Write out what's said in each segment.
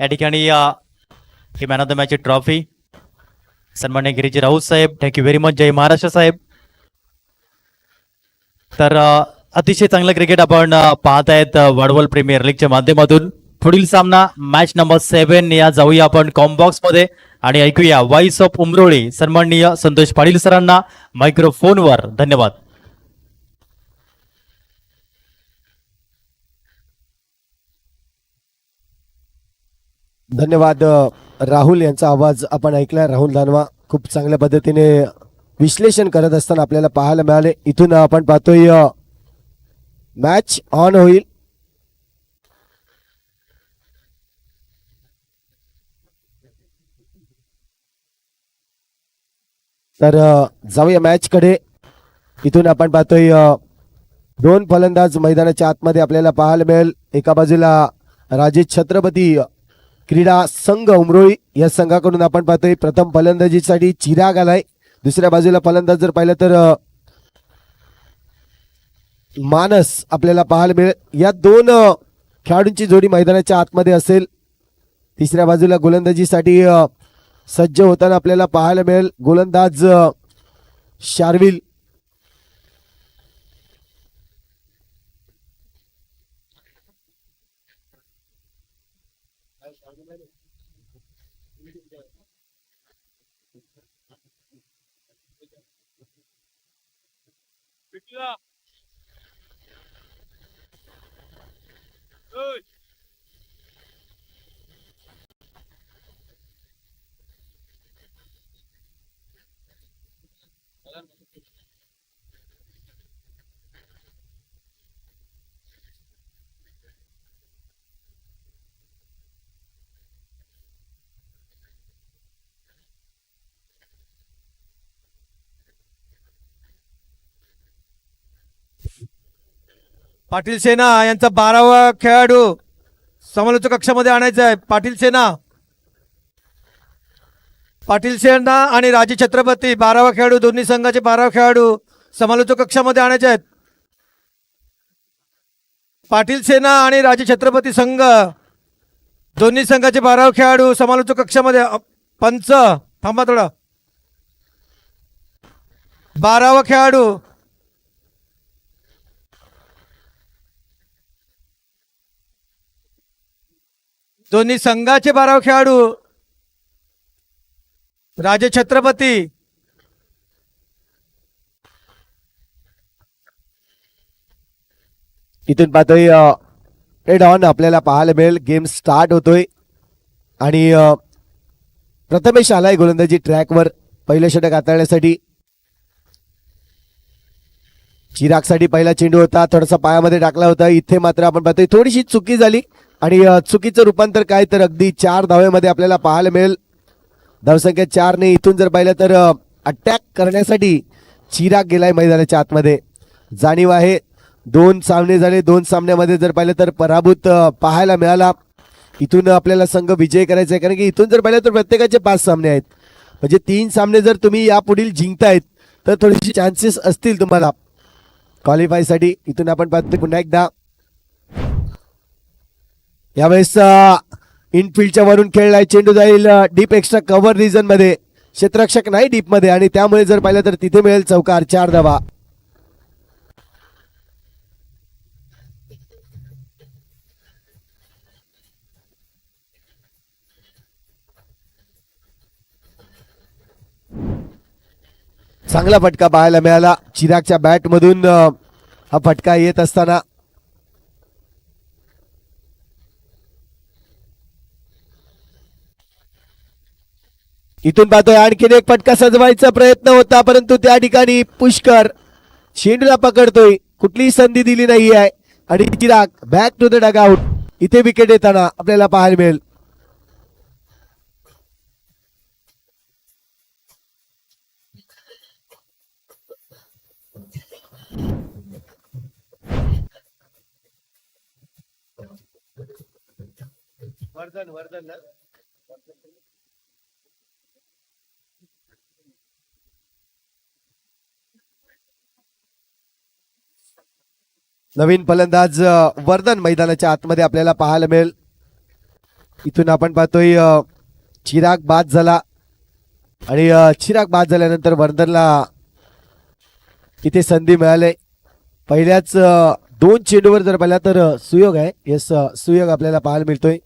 या ठिकाणी ही man of the match trophy सन्मान्य गिरीजी राऊत साहेब, थँक्यू व्हेरी मच. जय महाराष्ट्र साहेब. तर अतिशय चांगलं क्रिकेट आपण पाहत आहेत वडवल प्रीमियर लीगच्या माध्यमातून. पुढील सामना मॅच नंबर 7 या जाऊया आपण कॉम्बॉक्स मध्ये आणि ऐकूया वॉइस ऑफ उमरोळी सन्माननीय संतोष पाटील सरांना मायक्रोफोनवर. धन्यवाद. धन्यवाद. राहुल यांचा आवाज आपण ऐकला. राहुल दानवा खूप चांगल्या पद्धतीने विश्लेषण करत असताना आपल्याला पाहायला मिळाले. इथून आपण पाहतोय मॅच ऑन होईल. तर जाऊया मॅच कडे. इथून आपण पाहतोय दोन फलंदाज मैदानाच्या आतमध्ये आपल्याला पाहायला मिळेल. एका बाजूला राजे छत्रपती क्रीडा संघ उमरोळी या संघाकडून आपण पाहतोय प्रथम फलंदाजीसाठी चिराग आलाय. दुसऱ्या बाजूला फलंदाज जर पाहिलं तर मानस आपल्याला पाहायला मिळेल. या दोन खेळाडूंची जोडी मैदानाच्या आतमध्ये असेल. तिसऱ्या बाजूला गोलंदाजीसाठी सज्ज होताना आपल्याला पाहायला मिळेल गोलंदाज शार्विल. पाटील सेना यांचा 12वा खेळाडू समालोचक कक्षामध्ये आणायचा आहे. पाटील सेना आणि राजे छत्रपती 12वा खेळाडू, दोन्ही संघाचे 12वा खेळाडू समालोचक कक्षामध्ये आणायचे आहेत. पाटील सेना आणि राजे छत्रपती संघ दोन्ही संघाचे 12वा खेळाडू समालोचक कक्षामध्ये. पंच थांबा थोडा. 12वा खेळाडू दोन्ही संघाचे 12वा खेळाडू राजे छत्रपती. इथून पाहतोय हेड ऑन आपल्याला पाहायला मिळेल. गेम स्टार्ट होतोय आणि प्रथमेश आलाय गोलंदाजी ट्रॅकवर पहिलं षटक हाताळण्यासाठी. चिरागसाठी पहिला चेंडू होता, थोडासा पायामध्ये टाकला होता. इथे मात्र आपण पाहतोय थोडीशी चुकी झाली आणि चुकीचं रूपांतर काय तर अगदी 4 धावेमध्ये आपल्याला पाहायला मिळेल. धावसंख्या 4 ने इथून जर पाहिलं तर अटॅक करण्यासाठी चिराग गेलाय मैदानाच्या आतमध्ये. जाणीव आहे 2 सामने झाले, 2 सामन्यामध्ये जर पाहिलं तर पराभूत पाहायला मिळाला. इथून आपल्याला संघ विजय करायचा आहे, कारण की इथून जर पाहिलं तर प्रत्येकाचे 5 सामने आहेत. म्हणजे 3 सामने जर तुम्ही यापुढील जिंकतायत तर थोडीशी चान्सेस असतील तुम्हाला क्वालिफायसाठी. इथून आपण पाहतो पुन्हा एकदा यावेळेस इनफिल्डच्या वरून खेळलाय. चेंडू जाईल डीप एक्स्ट्रा कव्हर रिजन मध्ये, क्षेत्ररक्षक नाही डीप मध्ये, आणि त्यामुळे जर पाहिलं तर तिथे मिळेल चौकार. 4 धावा. चांगला फटका पाहायला मिळाला चिरागच्या बॅट मधून. हा फटका येत असताना इथून पाहतोय आणखीन एक फटका सजवायचा प्रयत्न होता, परंतु त्या ठिकाणी पुष्कर चेंडूला पकडतोय. कुठलीही संधी दिली नाही आहे आणि Chirag back to the dugout. इथे विकेट येताना आपल्याला पाहायला मिळेल. नवीन फलंदाज वर्धन मैदानाच्या आतमध्ये आपल्याला पाहायला मिळेल. इथून आपण पाहतोय चिराग बाद झाला आणि चिराग बाद झाल्यानंतर वर्धनला इथे संधी मिळाली. पहिल्याच 2 चेंडूवर जर पाहिला तर सुयोग आहे. येस, सुयोग आपल्याला पाहायला मिळतोय.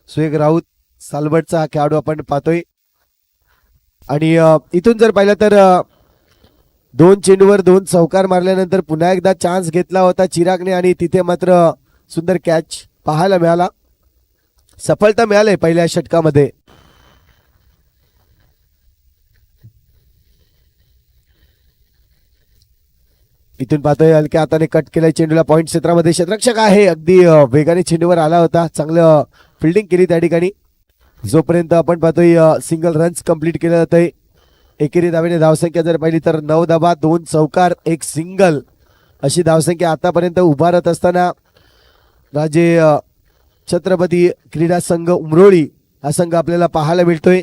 सुयोग राऊत सालबटचा हा खेळाडू आपण पाहतोय. आणि इथून जर पाहिलं तर 2 चेंडूवर 2 चौकार मारल्यानंतर पुन्हा एकदा चान्स घेतला होता चिरागने आणि तिथे मात्र सुंदर कॅच पाहायला मिळाला. सफलता मिळाली पहिल्या षटकामध्ये. इथून पाहतोय हलक्या हाताने कट केलाय चेंडूला पॉइंट क्षेत्रामध्ये. क्षेत्ररक्षक आहे अगदी वेगाने चेंडूवर आला होता. चांगलं फिल्डिंग केली त्या ठिकाणी. जोपर्यंत आपण पाहतोय सिंगल रन्स कंप्लीट केलं जातंय. एकेरी धावेने धावसंख्या जर पाहिली तर 9 धावा, 2 चौकार, 1 सिंगल अशी धावसंख्या आतापर्यंत उभारत असताना राजे छत्रपती क्रीडा संघ उमरोळी हा संघ आपल्याला पाहायला मिळतोय.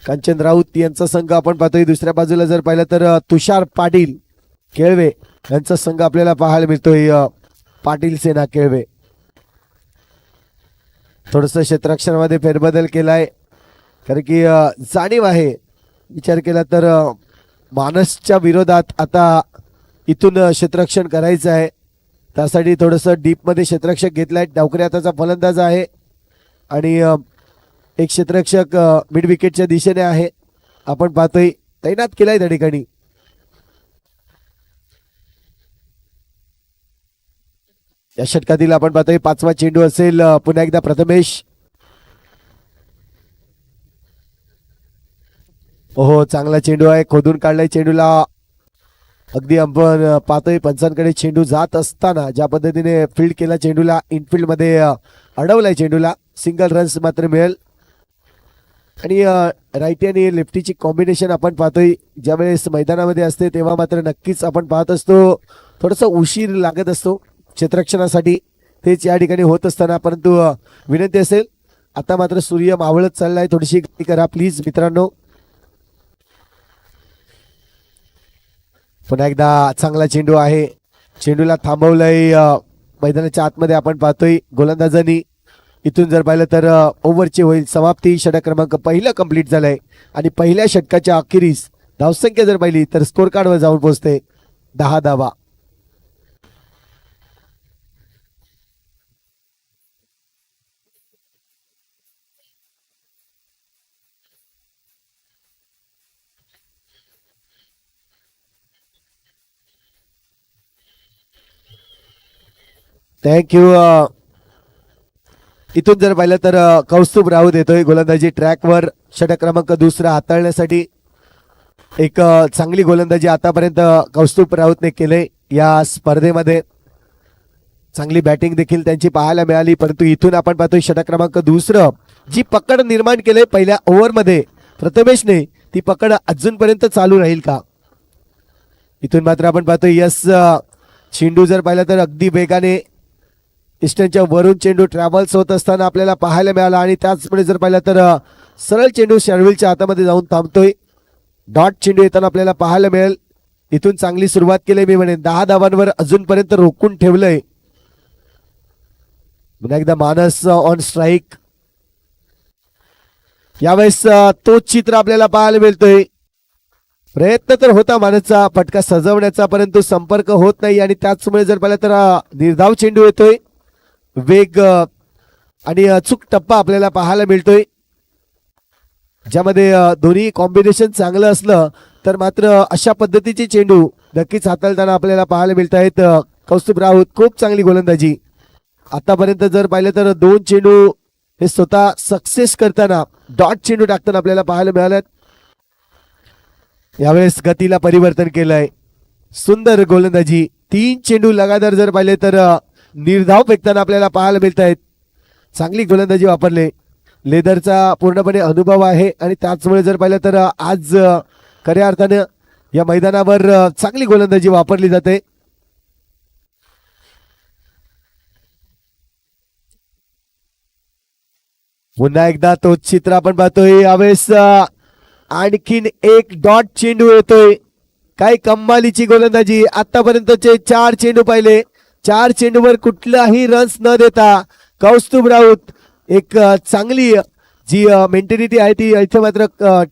कांचन राऊत यांचा संघ आपण पाहतोय. दुसऱ्या बाजूला जर पाहिलं तर तुषार पाटील केळवे यांचा संघ आपल्याला पाहायला मिळतोय. पाटील सेना केळवे. थोडस क्षेत्ररक्षणामध्ये फेरबदल केलाय कारण की जाणीव आहे. विचार केला तर मानसच्या विरोधात आता इथून क्षेत्ररक्षण करायचं आहे. त्यासाठी थोडंसं डीपमध्ये क्षेत्ररक्षक घेतलाय. डावकरी हाताचा फलंदाज आहे आणि एक क्षेत्ररक्षक मिड विकेटच्या दिशेने आहे. आपण पाहतोय तैनात केलाय त्या ठिकाणी. या षटकातील आपण पाहतोय 5वा चेंडू असेल. पुन्हा एकदा प्रथमेश. ओहो, चांगला चेंडू आहे. खोदून काढलाय चेंडूला. अगदी आपण पाहतोय पंचांकडे चेंडू जात असताना ज्या पद्धतीने फील्ड केला चेंडूला, इनफिल्ड मध्ये अडवलाय चेंडूला. सिंगल रन्स मात्र मिळेल. आणि राईटी आणि लेफ्टीची कॉम्बिनेशन आपण पाहतोय ज्यावेळेस मैदानामध्ये असते तेव्हा मात्र नक्कीच आपण पाहत असतो थोडासा उशीर लागत असतो क्षेत्ररक्षणासाठी. तेच या ठिकाणी होत असताना परंतु विनंती असेल आता मात्र सूर्य मावळत चाललाय. थोडीशी गती करा प्लीज मित्रांनो. पुन्हा एकदा चांगला चेंडू आहे. चेंडूला थांबवलंय मैदानाच्या आतमध्ये आपण पाहतोय गोलंदाजांनी. इथून जर पाहिलं तर ओव्हरची होईल समाप्ती. षटक क्रमांक पहिलं कंप्लीट झालंय आणि पहिल्या षटकाच्या अखेरीस धावसंख्या जर पाहिली तर स्कोर कार्डवर जाऊन पोहोचते 10 धावा. थँक्यू. इथून जर पाहिलं तर कौस्तुभ राऊत येतोय गोलंदाजी ट्रॅकवर. षटक क्रमांक 2 हाताळण्यासाठी एक चांगली गोलंदाजी आतापर्यंत कौस्तुभ राऊतने केले या स्पर्धेमध्ये. चांगली बॅटिंग देखील त्यांची पाहायला मिळाली. परंतु इथून आपण पाहतोय षटक क्रमांक 2 जी पकड निर्माण केले पहिल्या ओव्हरमध्ये प्रथमेशने, ती पकड अजूनपर्यंत चालू राहील का? इथून मात्र आपण पाहतोय यस, चेंडू जर पाहिला तर अगदी वेगाने इस्टनच्या वरून चेंडू ट्रॅव्हल्स होत असताना आपल्याला पाहायला मिळाला. आणि त्याचमुळे जर पाहिलं तर सरळ चेंडू शर्विलच्या हातामध्ये जाऊन थांबतोय. डॉट चेंडू येताना आपल्याला पाहायला मिळेल. इथून चांगली सुरुवात केली मी म्हणेन. 10 धावांवर अजूनपर्यंत रोखून ठेवलंय. पुन्हा एकदा मानस ऑन स्ट्राईक. यावेळेस तोच चित्र आपल्याला पाहायला मिळतोय. प्रयत्न तर होता मानसचा फटका सजवण्याचा परंतु संपर्क होत नाही. आणि त्याचमुळे जर पाहिलं तर निर्धाव चेंडू येतोय. वेग आणि अचूक टप्पा आपल्याला पाहायला मिळतोय ज्यामध्ये दोन्ही कॉम्बिनेशन चांगलं असलं तर मात्र अशा पद्धतीचे चेंडू नक्कीच हाताळताना आपल्याला पाहायला मिळत आहेत. कौस्तुभ राऊत खूप चांगली गोलंदाजी आतापर्यंत जर पाहिलं तर 2 चेंडू हे स्वतः सक्सेस करताना डॉट चेंडू टाकताना आपल्याला पाहायला मिळाल्यात. यावेळेस गतीला परिवर्तन केलंय. सुंदर गोलंदाजी. 3 चेंडू लगातार जर पाहिले तर निर्धाव फेकताना आपल्याला पाहायला मिळत आहेत. चांगली गोलंदाजी वापरले. लेदरचा पूर्णपणे अनुभव आहे आणि त्याचमुळे जर पाहिलं तर आज खऱ्या अर्थानं या मैदानावर चांगली गोलंदाजी वापरली जाते. पुन्हा एकदा तोच चित्र आपण पाहतोय. यावेळेस आणखीन एक डॉट चेंडू येतोय. काय कमालीची गोलंदाजी. आतापर्यंतचे 4 चेंडू पाहिले. 4 चेंडूवर कुठलाही रन्स न देता कौस्तुभ राऊत एक चांगली जी मेंटॅलिटी आहे ती इथे मात्र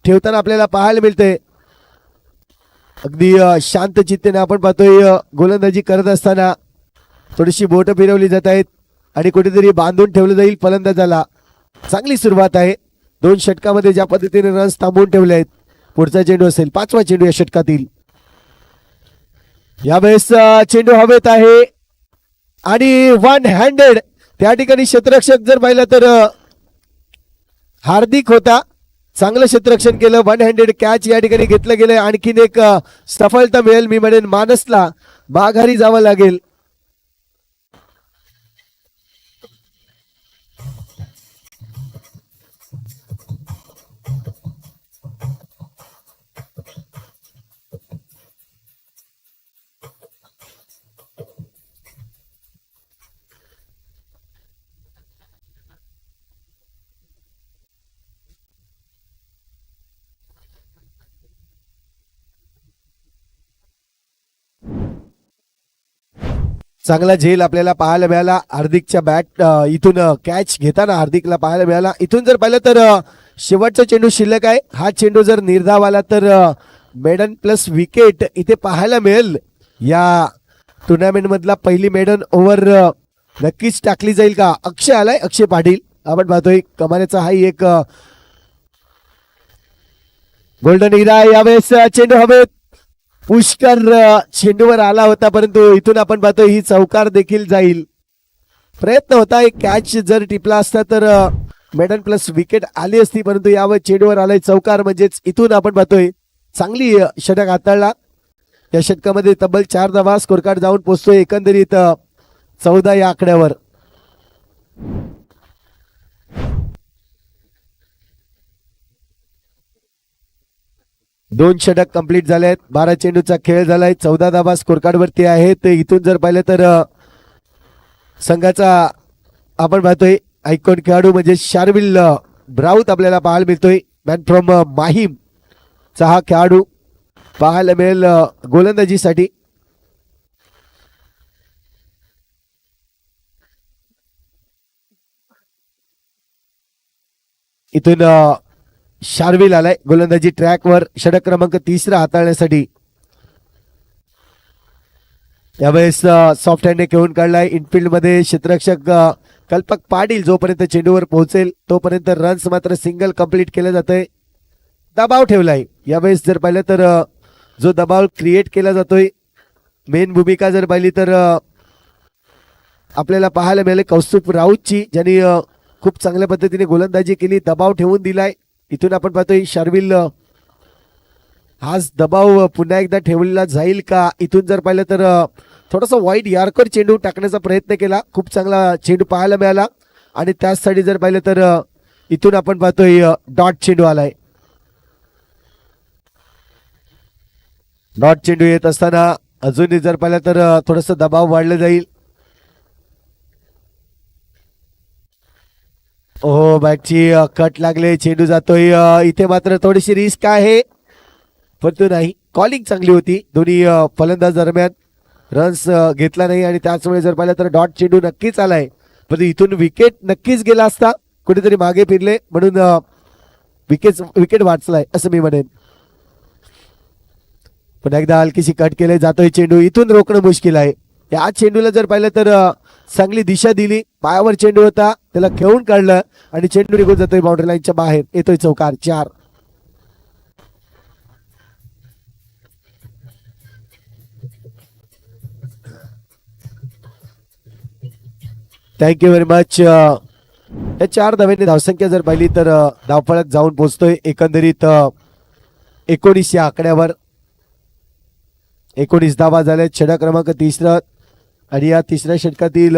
ठेवताना आपल्याला पाहायला मिळते. अगदी शांत चित्तेने आपण पाहतोय गोलंदाजी करत असताना थोडीशी बोट फिरवली जात आहेत आणि कुठेतरी बांधून ठेवलं जाईल फलंदाजाला. चांगली सुरुवात आहे. 2 षटकामध्ये ज्या पद्धतीने रन्स थांबवून ठेवले आहेत. पुढचा चेंडू असेल 5वा चेंडू या षटकातील. यावेळेस चेंडू हवेत आहे आणि वन हँडेड त्या ठिकाणी क्षेत्ररक्षक जर पाहिलं तर हार्दिक होता. चांगलं क्षेत्ररक्षण केलं. वन हँडेड कॅच या ठिकाणी घेतलं गेलं. आणखीन एक सफलता मिळेल. मी म्हणेन मानसला माघारी जावं लागेल. चांगला झेल आपल्याला पाहायला मिळाला. हार्दिकच्या बॅट इथून कॅच घेताना हार्दिकला पाहायला मिळाला. इथून जर पाहिलं तर शेवटचा चेंडू शिल्लक आहे. हा चेंडू जर निर्धाव आला तर मेडन प्लस विकेट इथे पाहायला मिळेल. या टुर्नामेंट मधला पहिली मेडन ओव्हर नक्कीच टाकली जाईल का. अक्षय आलाय. अक्षय पाटील आपण पाहतोय कमानेचा हा एक गोल्डन इरा. यावेळेस चेंडू हवेत. पुष्कर चेंडूवर आला होता परंतु इथून आपण पाहतोय ही चौकार देखील जाईल. प्रयत्न होता. एक कॅच जर टिपला असता तर मेडन प्लस विकेट आली असती परंतु यावर चेंडूवर आलाय चौकार. म्हणजेच इथून आपण पाहतोय चांगली षटक हाताळला. या षटकामध्ये तब्बल 4 धावा स्कोर कार्ड जाऊन पोहोचतोय एकंदरीत 14 या आकड्यावर. दोन षटक कंप्लीट झाले आहेत. 12 चेंडूचा खेळ झालाय. 14 धावा स्कोर कार्ड वरती आहेत. इथून जर पाहिलं तर संघाचा आपण पाहतोय आयकॉन खेळाडू म्हणजे शार्विल ब्राऊत आपल्याला पाहायला मिळतोय. मॅन फ्रॉम माहीम चा हा खेळाडू पाहायला मिळेल गोलंदाजीसाठी. इथून शार्विल आलाय गोलंदाजी ट्रॅकवर षटक क्रमांक 3 हाताळण्यासाठी. यावेळेस सॉफ्ट हँडने खेळून काढलाय. इनफिल्ड मध्ये क्षेत्ररक्षक कल्पक पाटील जोपर्यंत चेंडूवर पोहोचेल तोपर्यंत रन्स मात्र सिंगल कंप्लीट केलं जातंय. दबाव ठेवलाय. यावेळेस जर पाहिलं तर जो दबाव क्रिएट केला जातोय मेन भूमिका जर पाहिली तर आपल्याला पाहायला मिळाले कौस्तुभ राऊतची ज्यांनी खूप चांगल्या पद्धतीने गोलंदाजी केली. दबाव ठेवून दिलाय. इथून आपण पाहतोय शार्विल हाच दबाव पुन्हा एकदा ठेवलेला जाईल का. इथून जर पाहिलं तर थोडासा वाईट यार्कर चेंडू टाकण्याचा प्रयत्न केला. खूप चांगला चेंडू पाहायला मिळाला आणि त्याचसाठी जर पाहिलं तर इथून आपण पाहतोय डॉट चेंडू आलाय. डॉट चेंडू येत असताना अजूनही जर पाहिलं तर थोडस दबाव वाढलं जाईल. हो बॅटची कट लागले. चेंडू जातोय. इथे मात्र थोडीशी रिस्क आहे परंतु नाही. कॉलिंग चांगली होती दोन्ही फलंदाज दरम्यान. रन्स घेतला नाही आणि त्याचमुळे जर पाहिलं तर डॉट चेंडू नक्कीच आलाय. पण इथून विकेट नक्कीच गेला असता. कुठेतरी मागे फिरले म्हणून विकेट वाचलाय असं मी म्हणेन. पण एकदा हलकीशी कट केले. जातोय चेंडू. इथून रोखणं मुश्किल आहे. या चेंडूला जर पाहिलं तर चांगली दिशा दिली. पायावर चेंडू होता त्याला खेळून काढलं आणि चेंडू निघून जातोय बाउंड्री लाईनच्या बाहेर. येतोय चौकार. 4. Thank you very much. या 4 धावांनी धावसंख्या जर पाहिली तर धावफलक जाऊन पोहोचतोय एकंदरीत 19 या आकड्यावर. 19 धावा झाल्या. षटक क्रमांक 3 आणि या 3ऱ्या षटकातील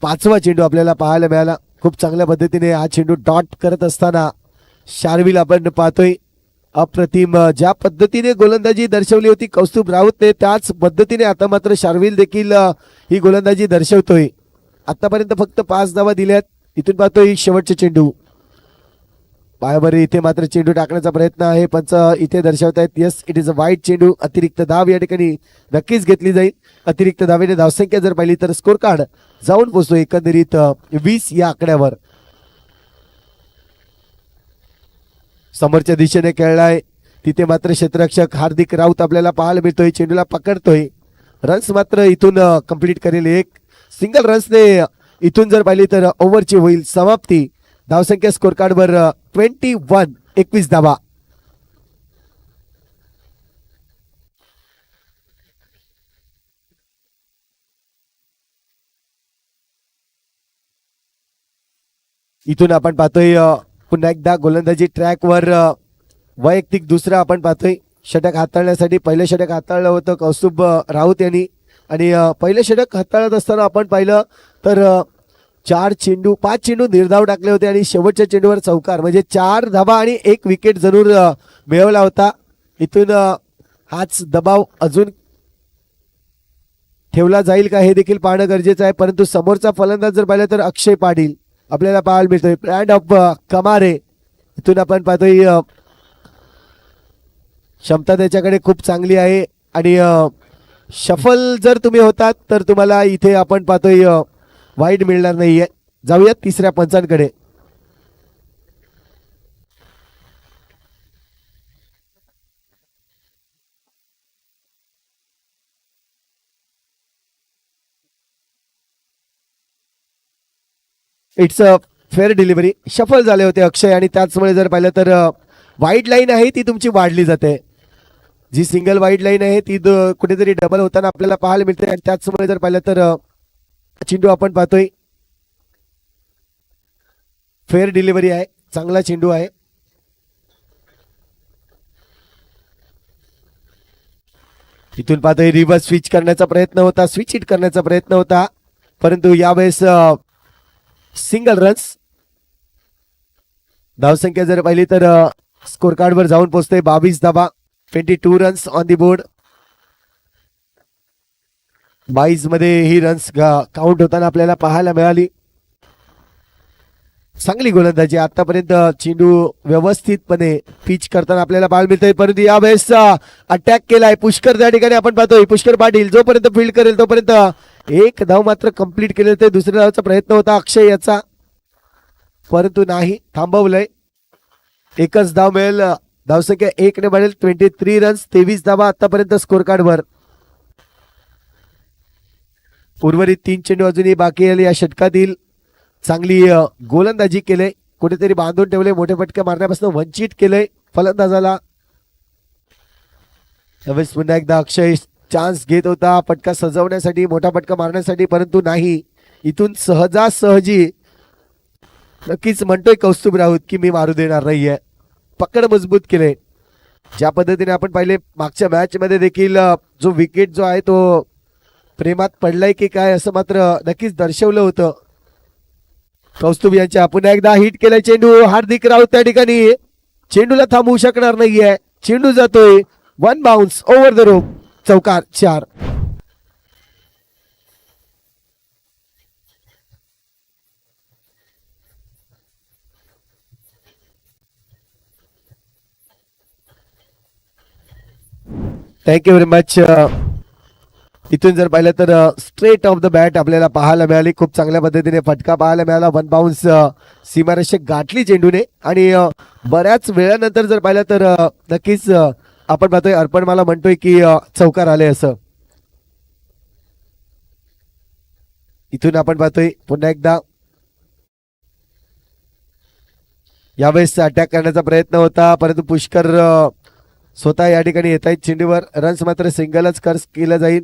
5वा चेंडू आपल्याला पाहायला मिळाला. खूप चांगल्या पद्धतीने हा चेंडू डॉट करत असताना शार्विल आपण पाहतोय. अप्रतिम ज्या पद्धतीने गोलंदाजी दर्शवली होती कौस्तुभ राऊतने त्याच पद्धतीने आता मात्र शार्विल देखील ही गोलंदाजी दर्शवतोय. आतापर्यंत फक्त 5 धावा दिल्यात. इथून पाहतोय शेवटचे चेंडू पायावर. इथे मात्र चेंडू टाकण्याचा प्रयत्न आहे. पंच इथे दर्शवतायत यस इट इज अ वाईट चेंडू. अतिरिक्त धाव या ठिकाणी नक्कीच घेतली जाईल. अतिरिक्त धावेने धावसंख्या जर पाहिली तर स्कोर कार्ड जाऊन पोहोचतो एकंदरीत 20 या आकड्यावर. समोरच्या दिशेने खेळलाय तिथे मात्र क्षेत्ररक्षक हार्दिक राऊत आपल्याला पाहायला मिळतोय. चेंडूला पकडतोय. रन्स मात्र इथून कंप्लीट करेल. एक सिंगल रन्सने इथून जर पाहिली तर ओव्हरची होईल समाप्ती. धावसंख्या स्कोर कार्डवर 21 धावा. इथून आपण पाहतोय पुन्हा एकदा गोलंदाजी ट्रॅकवर वैयक्तिक दुसरा आपण पाहतोय. षटक हाताळण्यासाठी पहिलं षटक हाताळलं होतं कौस्तुभ राऊत यांनी आणि पहिलं षटक हाताळत असताना आपण पाहिलं तर 5 चेंडू निर्धाव टाकले होते आणि शेवटच्या चेंडूवर चौकार म्हणजे 4 धावा आणि 1 विकेट जरूर मिळवला होता. इथून हाच दबाव अजून ठेवला जाईल का हे देखील पाहणं गरजेचं आहे. परंतु समोरचा फलंदाज जर पाहिलं तर अक्षय पाटील आपल्याला पाहायला मिळतोय. ब्रँड ऑफ कमारे इथून आपण पाहतोय क्षमता त्याच्याकडे खूप चांगली आहे आणि शफल जर तुम्ही होतात तर तुम्हाला इथे आपण पाहतोय वाईट मिळणार नाहीये. जाऊयात तिसऱ्या पंचांकडे. It's a fair delivery. Shuffle झाले होते अक्षय आणि त्याचमुळे जर पाहिलं तर वाईट लाईन आहे ती तुमची वाढली जाते. जी सिंगल वाईट लाईन आहे ती कुठेतरी डबल होताना आपल्याला पाहायला मिळते आणि त्याचमुळे जर पाहिलं तर चेंडू आपण पाहतोय फेअर डिलिव्हरी आहे. चांगला चेंडू आहे. इथून पाहतोय रिव्हर्स स्विच करण्याचा प्रयत्न होता. स्विच हिट करण्याचा प्रयत्न होता परंतु यावेळेस सिंगल रन्स. धावसंख्या जर पाहिली तर स्कोर कार्डवर जाऊन पोहोचते 22 धावा. 22 रन्स ऑन दी बोर्ड. 22 मध्ये ही रन्स काउंट होताना आपल्याला पाहायला मिळाली. चांगली गोलंदाजी आतापर्यंत. चेंडू व्यवस्थितपणे पिच करताना आपल्याला पाहायला मिळतंय परंतु यावेळेस अटॅक केलाय पुष्कर. त्या ठिकाणी आपण पाहतोय पुष्कर पाटील जोपर्यंत फील्ड करेल तोपर्यंत एक धाव मात्र कंप्लीट केले होते. दुसऱ्या धावाचा प्रयत्न होता अक्षय याचा परंतु नाही, थांबवलंय. एकच धाव मिळेल. धावसंख्या 1 ने वाढेल. 23 रन्स 23 धावा आतापर्यंत स्कोर कार्डवर. उर्वरित 3 चेंडू अजूनही बाकी आहे या षटकातील. चांगली गोलंदाजी केले. कुठेतरी बांधून ठेवले. मोठे फटके मारण्यापासून वंचित केले फलंदाजाला. त्यावेळेस पुन्हा एकदा अक्षय चान्स घेत होता फटका सजवण्यासाठी मोठा फटका मारण्यासाठी परंतु नाही. इथून सहजासहजी नक्कीच म्हणतोय कौस्तुभ राऊत की मी मारू देणार नाहीये. पकड मजबूत केले. ज्या पद्धतीने आपण पाहिले मागच्या मॅच मध्ये देखील जो विकेट जो आहे तो प्रेमात पडलाय की काय असं मात्र नक्कीच दर्शवलं होतं. कौस्तुभ यांच्या पुन्हा एकदा हिट केलाय चेंडू. हार्दिक राऊत त्या ठिकाणी चेंडूला थांबवू शकणार नाहीये. चेंडू जातोय 1 बाउन्स ओव्हर द रोप. चौकार 4. Thank you very much. इथून जर पाहिलं तर स्ट्रेट ऑफ द बॅट आपल्याला पाहायला मिळाली. खूप चांगल्या पद्धतीने फटका पाहायला मिळाला. 1 बाउन्स सीमारेषक गाठली चेंडूने आणि बऱ्याच वेळानंतर जर पाहिलं तर नक्कीच आपण पाहतोय अर्पण मला म्हणतोय की चौकार आले असं. इथून आपण पाहतोय पुन्हा एकदा यावेळेस अटॅक करण्याचा प्रयत्न होता परंतु पुष्कर स्वतः या ठिकाणी येत आहेत चेंडूवर. रन्स मात्र सिंगलच कर्स केलं जाईल.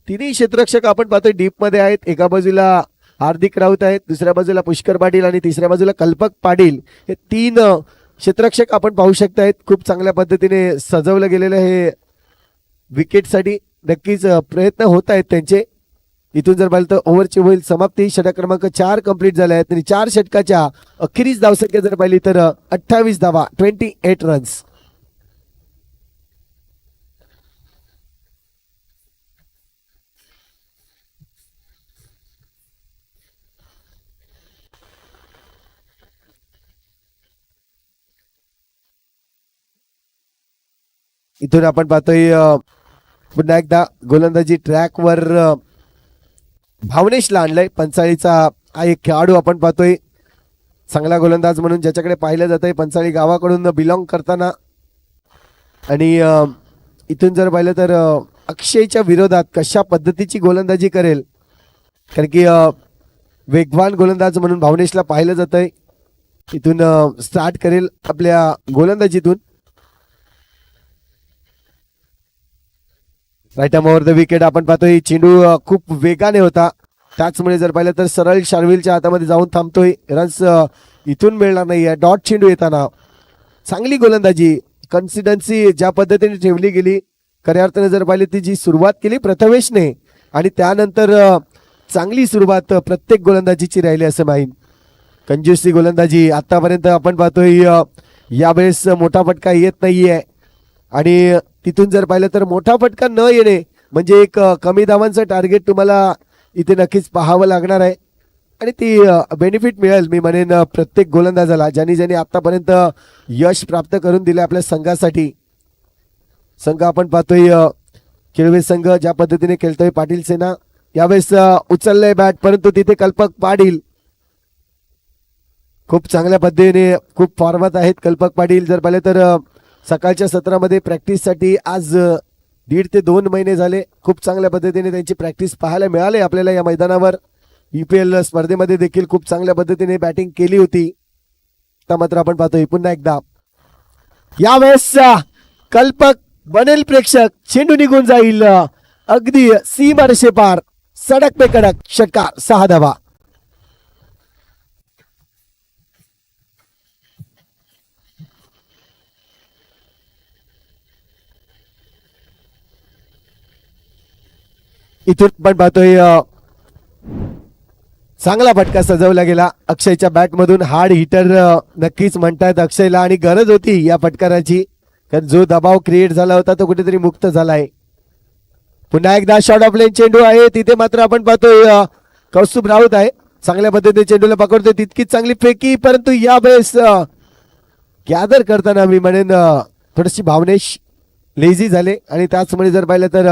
तिन्ही क्षेत्ररक्षक आपण पाहतोय डीप मध्ये आहेत. एका बाजूला हार्दिक राऊत आहेत, दुसऱ्या बाजूला पुष्कर पाटील आणि तिसऱ्या बाजूला कल्पक पाटील. हे 3 क्षेत्ररक्षक आपण पाहू शकतायत. खूप चांगल्या पद्धतीने सजवलं गेलेलं हे विकेटसाठी नक्कीच प्रयत्न होत आहेत त्यांचे. इथून जर पाहिलं तर ओव्हरची होईल समाप्ती. षटक क्रमांक 4 कंप्लीट झाले आहेत आणि 4 षटकाच्या अखेरीस धावसंख्या जर पाहिली तर 28 धावा 28 रन्स. इथून आपण पाहतोय पुन्हा एकदा गोलंदाजी ट्रॅकवर भावनेशला आणलंय. पंचाळीचा हा एक खेळाडू आपण पाहतोय, चांगला गोलंदाज म्हणून ज्याच्याकडे पाहिलं जातंय पंचाळी गावाकडून बिलॉंग करताना. आणि इथून जर पाहिलं तर अक्षयच्या विरोधात कशा पद्धतीची गोलंदाजी करेल, कारण की वेगवान गोलंदाज म्हणून भावनेशला पाहिलं जातंय. इथून स्टार्ट करेल आपल्या गोलंदाजीतून. Right arm over the wicket आपण पाहतोय. चेंडू खूप वेगाने होता, त्याचमुळे जर पाहिलं तर सरळ शार्विलच्या हातामध्ये जाऊन थांबतोय. रन्स इथून मिळणार नाही. डॉट चेंडू येताना चांगली गोलंदाजी, कन्सिस्टन्सी ज्या पद्धतीने ठेवली गेली, खऱ्या अर्थाने जर पाहिली ती जी सुरुवात केली प्रथमेशने आणि त्यानंतर चांगली सुरुवात प्रत्येक गोलंदाजीची राहिली असं माहीन. कंजूसची गोलंदाजी आतापर्यंत आपण पाहतोय. यावेळेस मोठा फटका येत नाहीये आणि तिथून जर पाहिलं तर मोठा फटका न येणे म्हणजे एक कमी धावांचं टार्गेट तुम्हाला इथे नक्कीच पाहावं लागणार आहे आणि ती बेनिफिट मिळेल मी म्हणेन प्रत्येक गोलंदाजाला, ज्यांनी आतापर्यंत यश प्राप्त करून दिले आपल्या संघासाठी. संघ आपण पाहतोय केळवे संघ ज्या पद्धतीने खेळतोय. पाटील सेना यावेळेस उचललंय बॅट, परंतु तिथे कल्पक पाटील खूप चांगल्या पद्धतीने खूप फॉर्मात आहेत. कल्पक पाटील जर पाहिले तर सकाळच्या सत्रामध्ये प्रॅक्टिससाठी आज 1.5 ते 2 महिने झाले खूप चांगल्या पद्धतीने त्यांची प्रॅक्टिस पाहायला मिळाली आपल्याला या मैदानावर. EPL स्पर्धेमध्ये देखील खूप चांगल्या पद्धतीने बॅटिंग केली होती. आता मात्र आपण पाहतोय पुन्हा एकदा यावेळेस कल्पक बनेल प्रेक्षक, चेंडू निघून जाईल अगदी सीमारेषे पार, सडक पे कडक, षटकार, 6 धावा. इथून पण पाहतोय चांगला फटका सजवला गेला अक्षयच्या बॅट मधून. हार्ड हिटर नक्कीच म्हणतायत अक्षयला आणि गरज होती या फटकाराची, कारण जो दबाव क्रिएट झाला होता तो कुठेतरी मुक्त झालाय. पुन्हा एकदा शॉर्ट ऑफ लेन चेंडू आहे, तिथे मात्र आपण पाहतोय कौस्तुभ राऊत आहे, चांगल्या पद्धतीने चेंडूला पकडतोय. तितकीच चांगली फेकी, परंतु यावेळेस गॅदर करताना मी म्हणेन थोडीशी भावनेश लेझी झाले आणि त्याचमुळे जर पाहिलं तर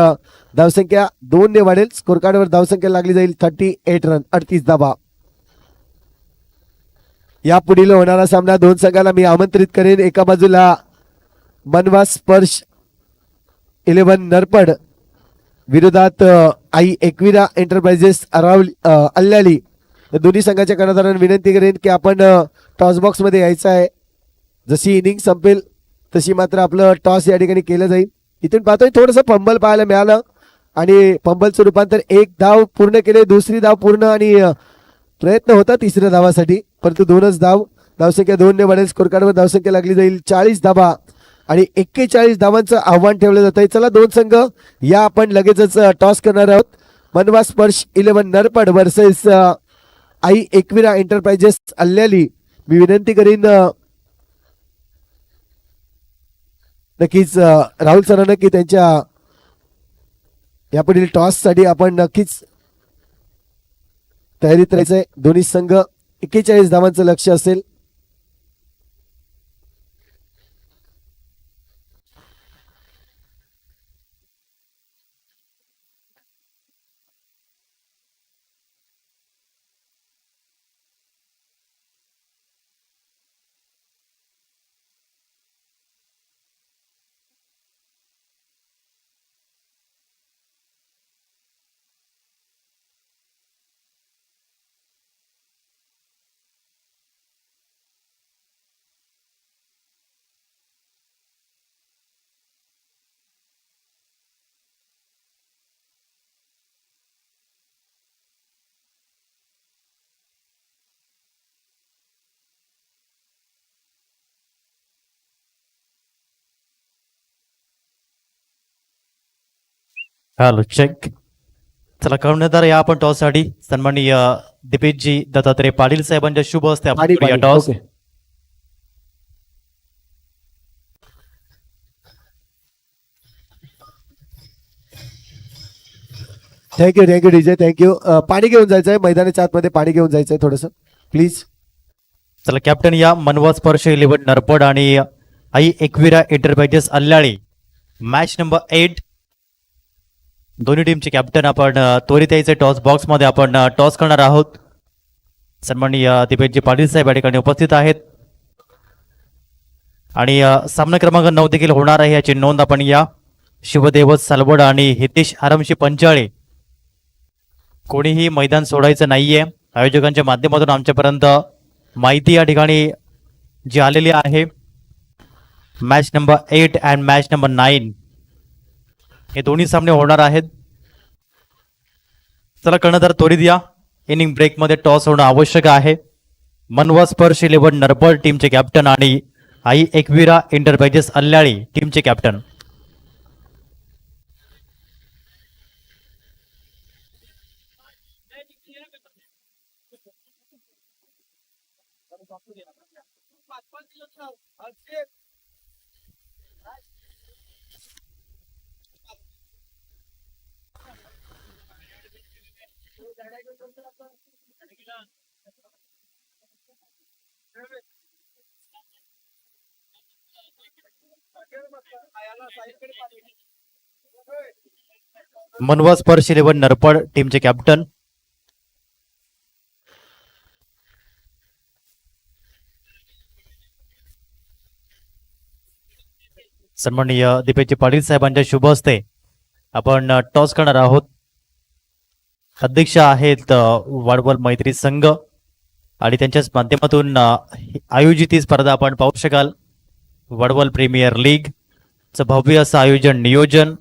धावसंख्या 2 ने वाढेल. स्कोर कार्डवर धावसंख्या लागली जाईल 38 रन, 38 धावा. या पुढील होणारा सामना 2 संघाला मी आमंत्रित करेन. एका बाजूला मनवा स्पर्श 11 नरपड विरोधात आई एकविरा एंटरप्राइजेस अल्ल्याली. दोन्ही संघाच्या कर्णधारांना विनंती करेन की आपण टॉस बॉक्स मध्ये यायचं आहे. जशी इनिंग संपेल तशी मात्र आपलं टॉस या ठिकाणी केलं जाईल. इथून पाहतोय थोडंसं फंबल पाहायला मिळालं आणि फंबलचं रूपांतर 1 धाव पूर्ण केले, दुसरी धाव पूर्ण आणि प्रयत्न होता तिसऱ्या धावासाठी, परंतु 2च धाव. धावसंख्या 2 ने वाढेल. स्कोर कार्डवर धावसंख्या लागली जाईल 40 धावा आणि 41 धावांचं आव्हान ठेवलं जात आहे. चला 2 संघ या आपण लगेचच टॉस करणार आहोत. मनवा स्पर्श 11 Narpad versus I Ekvira enterprises अल्ल्याली. मी विनंती करीन नक्कीच राहुल सरांना की त्यांच्या यापुढील टॉस साठी आपण नक्कीच तयारीत राहायचंय. दोन्ही संघ 41 धावांचं लक्ष असेल. Hello check. चला कर्णधार या आपण टॉस साठी सन्माननीय दिपेशजी दत्तात्रय पाटील साहेबांच्या शुभ हस्ते आपण करूया टॉस. Thank you DJ, thank you. पाणी घेऊन जायचंय मैदानाच्या आतमध्ये, पाणी घेऊन जायचंय थोडस प्लीज. चला कॅप्टन या मनवा स्पर्श 11 नरपड आणि आई एकविरा एंटरप्राइजेस अल्लाळी. मॅच नंबर 8 दोन्ही टीमचे कॅप्टन आपण त्वरित यायचे टॉस बॉक्समध्ये आपण टॉस करणार आहोत. सन्माननीय दिपेशजी पाटील साहेब या ठिकाणी उपस्थित आहेत आणि सामना क्रमांक 9 देखील होणार आहे याची नोंद आपण या. शिवदेव सालवड आणि हितेश आरमशी पंचाळे कोणीही मैदान सोडायचं नाहीये. आयोजकांच्या माध्यमातून आमच्यापर्यंत माहिती या ठिकाणी जी आलेली आहे. Match number 8 and match number 9 हे दोन्ही सामने होणार आहेत. चला कर्णधार त्वरित या. इनिंग ब्रेकमध्ये टॉस होणं आवश्यक आहे. मनवा स्पर्श 11 नरपड टीमचे कॅप्टन आणि आई एकविरा एंटरप्राइजेस अल्लाळी टीमचे कॅप्टन. मनवा स्पर्श 11 नरपड टीमचे कॅप्टन. सन्माननीय दिपेशजी पाटील साहेबांच्या शुभ हस्ते आपण टॉस करणार आहोत. अध्यक्ष आहेत वाडवल मैत्री संघ आणि त्यांच्याच माध्यमातून आयोजित ही स्पर्धा आपण पाहू शकाल. वाडवल प्रीमियर लीग चं भव्य असं आयोजन नियोजन.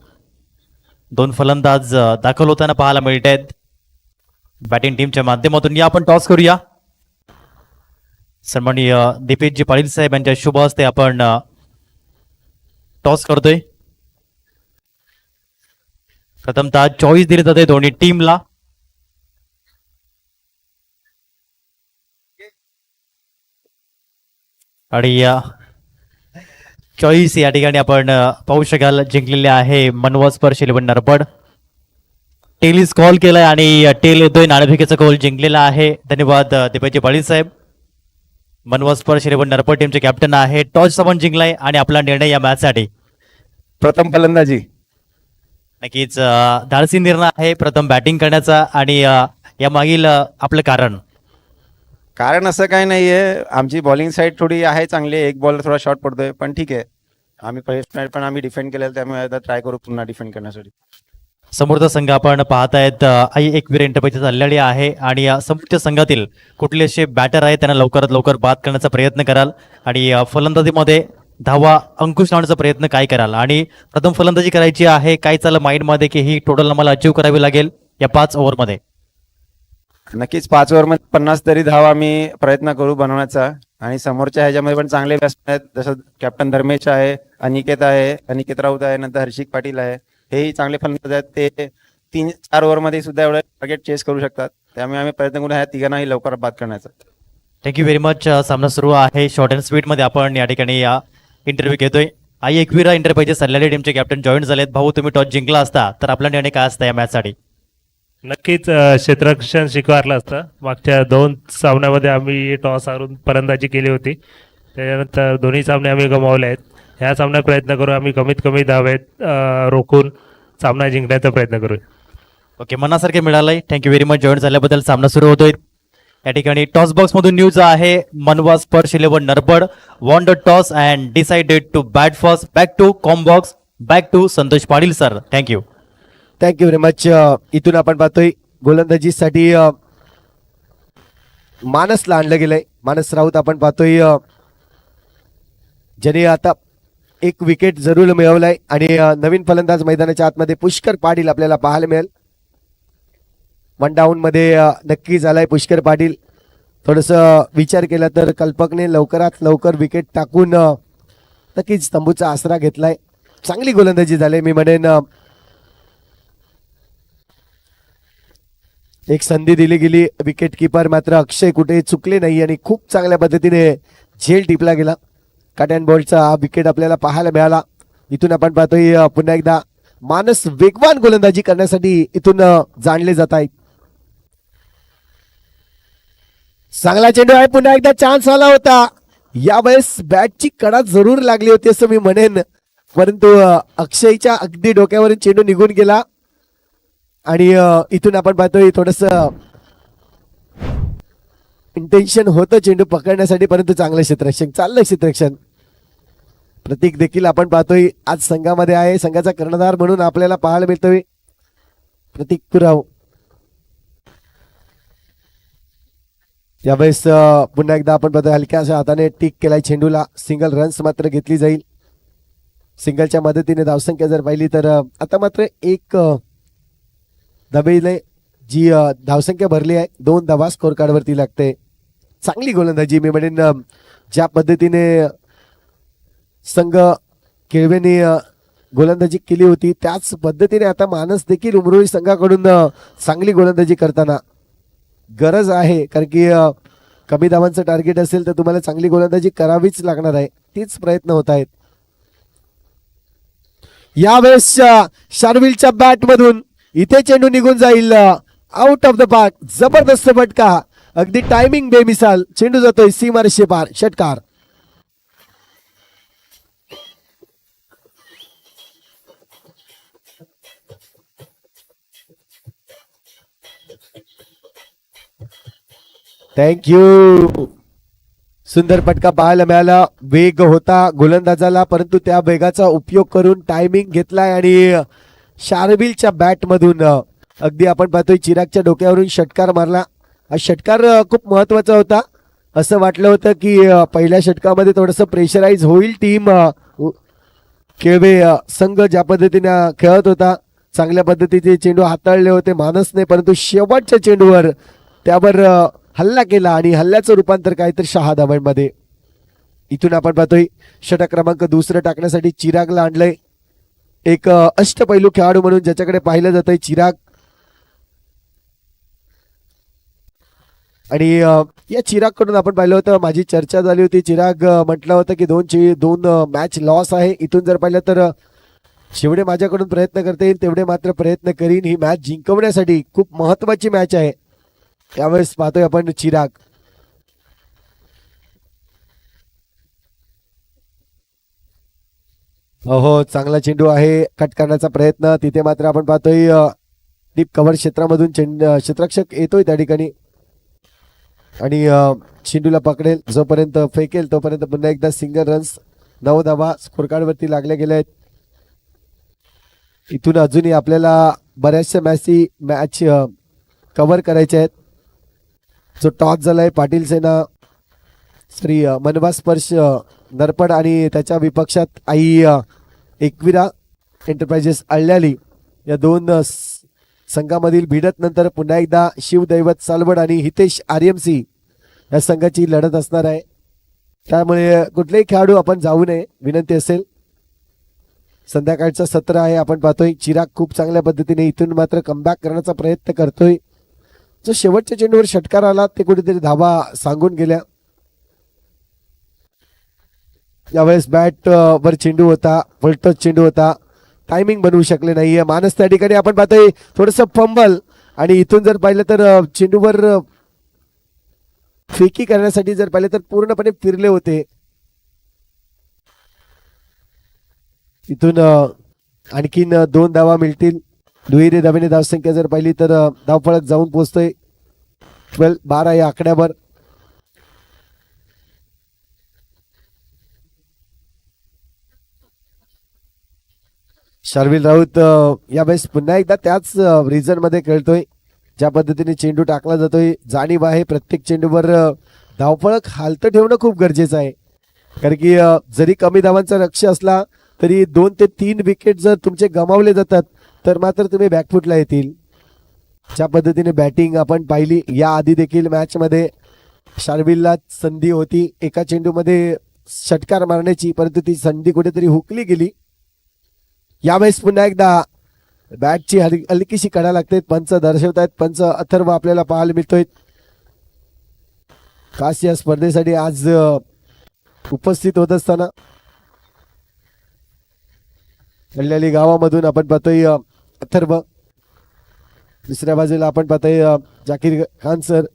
2 फलंदाज दाखल होताना पाहायला मिळत आहेत बॅटिंग टीमच्या माध्यमातून. या आपण टॉस करूया. सन्माननीय दिपेशजी पाटील साहेब यांच्या शुभ हस्ते आपण टॉस करतोय. प्रथमतः चॉईस दिली जाते दोन्ही टीमला. आणि चॉईस या ठिकाणी आपण पाहू शकाल जिंकलेले आहे मनवा स्पर्श 11 नरपड. टेलिस कॉल केलाय आणि टेल येतोय. नाणेफेकीचा कॉल जिंकलेला आहे. धन्यवाद दिपेशजी पाटील साहेब. मनवा स्पर्श 11 नरपड टीमचे कॅप्टन आहे. टॉस आपण जिंकलाय आणि आपला निर्णय या मॅच साठी. प्रथम फलंदाजी. नक्कीच धाडसी निर्णय आहे प्रथम बॅटिंग करण्याचा आणि या मागील आपलं कारण असं काही नाहीये, आमची बॉलिंग साईड थोडी आहे चांगली. एक बॉल थोडा शॉर्ट पडतोय पण ठीक आहे. आम्ही पहिल्या पण आम्ही डिफेंड केलेलं, त्यामुळे आता ट्राय करू पुन्हा डिफेंड करण्यासाठी. समोरचा संघ आपण पाहतायत आई एकवीर एंटरप्राइजेस अल्लाळी आहे आणि समोरच्या संघातील कुठले असे बॅटर आहेत त्यांना लवकरात लवकर बाद करण्याचा प्रयत्न कराल आणि फलंदाजीमध्ये धावा अंकुश लावण्याचा प्रयत्न काय कराल. आणि प्रथम फलंदाजी करायची आहे. काय चाललं माइंडमध्ये की ही टोटल आम्हाला अचीव करावी लागेल या 5 ओव्हरमध्ये. नक्कीच 5 ओव्हरमध्ये 50 तरी धावा आम्ही प्रयत्न करू बनवण्याचा. आणि समोरच्या ह्याच्यामध्ये पण चांगले बॅट्समॅन आहेत, जसं कॅप्टन धर्मेश आहे, अनिकेत राऊत आहे, नंतर हर्षिक पाटील आहे. हेही चांगले फलंदाज आहेत. ते 3-4 ओव्हरमध्ये सुद्धा एवढं टार्गेट चेस करू शकतात. त्यामुळे आम्ही प्रयत्न करू ह्या तिघांनाही लवकर बाद करण्याचा. Thank you very much. सामना सुरू आहे. शॉर्ट अँड स्वीट मध्ये आपण या ठिकाणी इंटरव्ह्यू घेतोय. आई एकविरा एंटरप्राइजेस अल्लाळी टीमचे कॅप्टन जॉईन झालेत. भाऊ, तुम्ही टॉस जिंकला असता तर आपला निर्णय काय असता या मॅच साठी? नक्कीच क्षेत्ररक्षण स्वीकारलं असतं. मागच्या 2 सामन्यामध्ये आम्ही टॉस हारून फलंदाजी केली होती. त्याच्यानंतर दोन्ही सामने आम्ही गमावले आहेत. ह्या सामन्यात प्रयत्न करू आम्ही कमीत कमी धावेत रोखून सामना जिंकण्याचा प्रयत्न करू. ओके, मनासारखे मिळालंय. Thank you very much. जॉईन झाल्याबद्दल. सामना सुरू होतोय. या ठिकाणी टॉस बॉक्स मधून न्यूज आहे. मनवा स्पर्श 11 नरपड won the toss and decided to bat first. Back to combox, back to Santosh Patil sir. Thank you. Thank you very much. इथून आपण पाहतोय गोलंदाजीसाठी मानसला आणलं गेलंय. मानस राऊत आपण पाहतोय ज्याने आता 1 विकेट जरूर मिळवलाय. आणि नवीन फलंदाज मैदानाच्या आतमध्ये पुष्कर पाटील आपल्याला पाहायला मिळेल. 1 डाऊन मध्ये नक्की झालाय पुष्कर पाटील. थोडस विचार केला तर कल्पकने लवकरात लवकर विकेट टाकून नक्कीच तंबूचा आसरा घेतलाय. चांगली गोलंदाजी झाली मी म्हणेन. एक संधी दिली गेली. विकेट किपर मात्र अक्षय कुठे चुकले नाही आणि खूप चांगल्या पद्धतीने झेल टिपला गेला. कट अँड बॉलचा हा विकेट आपल्याला पाहायला मिळाला. इथून आपण पाहतोय पुन्हा एकदा मानस वेगवान गोलंदाजी करण्यासाठी इथून जाणले जात आहेत. चांगला चेंडू आहे. पुन्हा एकदा चान्स आला होता. यावेळेस बॅटची कडा जरूर लागली होती असं मी म्हणेन, परंतु अक्षयच्या अगदी डोक्यावरून चेंडू निघून गेला. आणि इथून आपण पाहतोय थोडस इंटेन्शन होतं चेंडू पकडण्यासाठी, परंतु चांगलं क्षेत्ररक्षण, चाललंय क्षेत्ररक्षण. प्रतीक देखील आपण पाहतोय आज संघामध्ये आहे, संघाचा कर्णधार म्हणून आपल्याला पाहायला मिळतोय प्रतीक पुराव. यावेळेस पुन्हा एकदा आपण पाहतोय हलक्याशा हाताने टिक केलाय चेंडूला, सिंगल रन्स मात्र घेतली जाईल. सिंगलच्या मदतीने धावसंख्या जर पाहिली तर आता मात्र एक धावेने जी धावसंख्या भरली आहे, 2 धावा स्कोर कार्ड वरती लागते. चांगली गोलंदाजी, मी म्हणेन ज्या पद्धतीने संघ केळवेने गोलंदाजी केली होती त्याच पद्धतीने आता मानस देखील उमरोळी संघाकडून चांगली गोलंदाजी करताना गरज आहे, कारण की कमी धावांचं टार्गेट असेल तर तुम्हाला चांगली गोलंदाजी करावीच लागणार आहे. तीच प्रयत्न होत आहेत. यावेळेस शार्विलच्या बॅट मधून इथे चेंडू निघून जाईल आउट ऑफ द पार्क. जबरदस्त फटका, अगदी टायमिंग बेमिसाल, चेंडू जातोय सीमारेषे पार, षटकार. थँक्यू. सुंदर फटका पाहायला मिळाला. वेग होता गोलंदाजाला, परंतु त्या वेगाचा उपयोग करून टायमिंग घेतलाय आणि शार्विलच्या बॅट मधून अगदी आपण पाहतोय चिरागच्या डोक्यावरून षटकार मारला. हा षटकार खूप महत्वाचा होता. असं वाटलं होतं की पहिल्या षटकामध्ये थोडंसं प्रेशराईज होईल टीम. केळवे संघ ज्या पद्धतीने खेळत होता, चांगल्या पद्धतीचे चेंडू हाताळले होते मानसने, परंतु शेवटच्या चेंडूवर त्यावर हल्ला केला आणि हल्ल्याचं रूपांतर काय तर 6 धावांमध्ये. इथून आपण पाहतोय षटक क्रमांक 2 टाकण्यासाठी चिरागला आणलंय. एक अष्टपैलू खेळाडू म्हणून ज्याच्याकडे पाहिलं जातंय चिराग. आणि या चिराग कडून आपण पाहिलं होतं, माझी चर्चा झाली होती. चिराग म्हटलं होतं की 2 मॅच लॉस आहे. इथून जर पाहिलं तर जेवढे माझ्याकडून प्रयत्न करता येईल तेवढे मात्र प्रयत्न करीन. ही मॅच जिंकवण्यासाठी खूप महत्वाची मॅच आहे. यावेळेस पाहतोय आपण चिराग. हो, चांगला चेंडू आहे, कट करण्याचा प्रयत्न. तिथे मात्र आपण पाहतोय डीप कव्हर क्षेत्रामधून क्षेत्ररक्षक येतोय त्या ठिकाणी आणि चेंडूला पकडेल, जोपर्यंत फेकेल तोपर्यंत पुन्हा एकदा सिंगल रन्स. 9 धावा स्कोर कार्ड वरती लागल्या गेल्या आहेत. इथून अजूनही आपल्याला बऱ्याचशा मॅच कव्हर करायच्या आहेत. जो टॉस झालाय पाटील सेना श्री मनवा स्पर्श नरपड आणि त्याच्या विपक्षात आई एकविरा एंटरप्राइजेस अळल्याली, या 2 संघामधील भिडत नंतर पुन्हा एकदा शिवदैवत सालवड आणि हितेश आर्यमसी या संघाची लढत असणार आहे. त्यामुळे कुठलेही खेळाडू आपण जाऊ नये, विनंती असेल. संध्याकाळचं सत्र आहे. आपण पाहतोय चिराग खूप चांगल्या पद्धतीने इथून मात्र कमबॅक करण्याचा प्रयत्न करतोय. जो शेवटच्या चेंडूवर षटकार आला ते कुठेतरी धावा सांगून गेल्या. यावेळेस बॅट वर चेंडू होता, फुलटच चेंडू होता, टायमिंग बनवू शकले नाहीये मानस. त्या ठिकाणी आपण पाहतोय थोडस फंबल आणि इथून जर पाहिलं तर चेंडूवर फेकी करण्यासाठी जर पाहिलं तर पूर्णपणे फिरले होते. इथून आणखीन 2 धावा मिळतील. दुहेरी धावेने धावसंख्या जर पाहिली तर धावफलक जाऊन पोहोचतोय 12 या आकड्यावर. शार्विल राऊत यावेळेस पुन्हा एकदा त्याच रिझन मध्ये खेळतोय. ज्या पद्धतीने चेंडू टाकला जातोय, जाणीव आहे प्रत्येक चेंडूवर धावफलक हालतं ठेवणं खूप गरजेचं आहे. कारण की जरी कमी धावांचा लक्ष्य असला तरी 2 ते 3 विकेट जर तुमचे गमावले जातात तर मात्र तुम्ही बॅकफुटला येतील. ज्या पद्धतीने बॅटिंग आपण पाहिली या आधी देखील मॅच मध्ये शार्विलला संधी होती एका चेंडूमध्ये षटकार मारण्याची, परंतु ती संधी कुठेतरी हुकली गेली. यावेळेस पुन्हा एकदा बॅटची हलकीशी कडा लागते. पंच दर्शवतायत, पंच अथर्व आपल्याला पाहायला मिळतोय. खास या स्पर्धेसाठी आज उपस्थित होत असताना कल्याणी गावामधून आपण पाहतोय अथर्व. दुसऱ्या बाजूला आपण पाहतोय जाकीर खान सर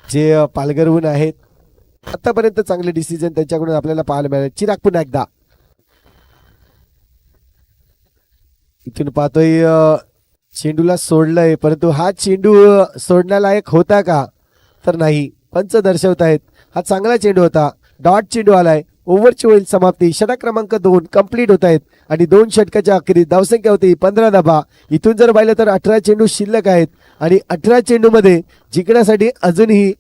जे पालघरहून आहेत. आतापर्यंत चांगले डिसिजन त्यांच्याकडून आपल्याला पाहायला मिळाले. चिराग पुन्हा एकदा इथून पाहतोय चेंडूला सोडलंय, परंतु हा चेंडू सोडण्यालायक होता का, तर नाही. पंच दर्शवतायत हा चांगला चेंडू होता. डॉट चेंडू आलाय. ओव्हरची होईल समाप्ती. षटक क्रमांक 2 कंप्लीट होत आहेत आणि 2 षटकाच्या अखेरीस धावसंख्या होती 15 धावा. इथून जर पाहिलं तर 18 चेंडू शिल्लक आहेत आणि 18 चेंडू मध्ये जिंकण्यासाठी अजूनही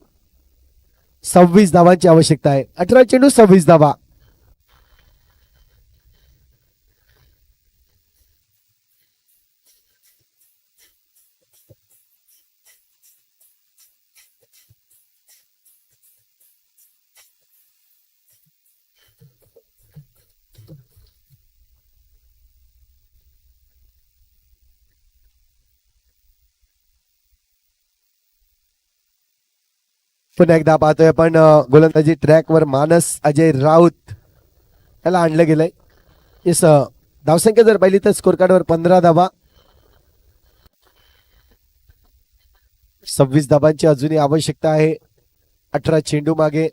26 धावांची आवश्यकता आहे. 18 चेंडू 26 धावा. पुन्हा एकदा पाहतोय आपण गोलंदाजी ट्रॅकवर मानस अजय राऊत याला आणलं गेलंय. येस, धावसंख्या जर पाहिली तर स्कोर कार्डवर 15 धावा. 26 धावांची अजूनही आवश्यकता आहे. 18 चेंडू मागे.